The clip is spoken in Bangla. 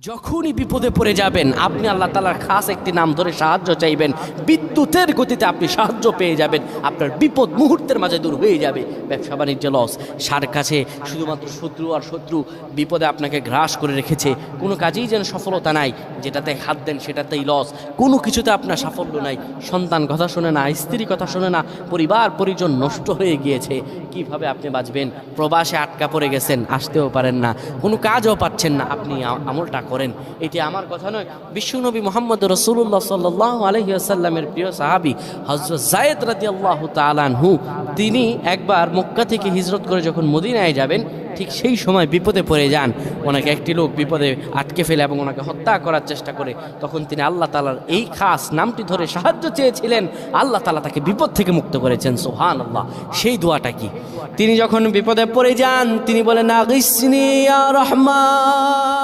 যখনই বিপদে পড়ে যাবেন আপনি আল্লাহ তাআলার খাস একটি নাম ধরে সাহায্য চাইবেন, বিদ্যুতের গতিতে আপনি সাহায্য পেয়ে যাবেন, আপনার বিপদ মুহূর্তের মাঝে দূর হয়ে যাবে। ব্যবসা বাণিজ্য লস, সার কাছে শুধুমাত্র শত্রু আর শত্রু, বিপদে আপনাকে গ্রাস করে রেখেছে, কোনো কাজেই যেন সফলতা নাই, যেটাতে হাত দেন সেটাতেই লস, কোনো কিছুতে আপনার সাফল্য নাই, সন্তান কথা শোনে না, স্ত্রী কথা শোনে না, পরিবার পরিজন নষ্ট হয়ে গিয়েছে, কিভাবে আপনি বাঁচবেন? প্রবাসে আটকা পড়ে গেছেন, আসতেও পারেন না, কোনো কাজও পাচ্ছেন না, আপনি আমলটা করেন। এটি আমার কথা নয়, বিশ্বনবী মুহাম্মদ রাসূলুল্লাহ সাল্লাল্লাহু আলাইহি ওয়াসাল্লামের প্রিয় সাহাবী হযরত যায়েদ রাদিয়াল্লাহু তাআলা আনহু, তিনি একবার মক্কা থেকে হিজরত করে যখন মদিনায় যাবেন, ঠিক সেই সময় বিপদে পড়ে যান। ওনাকে একটি লোক বিপদে আটকে ফেলে এবং ওনাকে হত্যা করার চেষ্টা করে। তখন তিনি আল্লাহ তাআলার এই খাস নামটি ধরে সাহায্য চেয়েছিলেন, আল্লাহ তাআলা তাকে বিপদ থেকে মুক্ত করেছেন। সুবহানাল্লাহ। সেই দোয়াটা কি? তিনি যখন বিপদে পড়ে যান তিনি বলেন, আগিসনি ইয়া রহমান,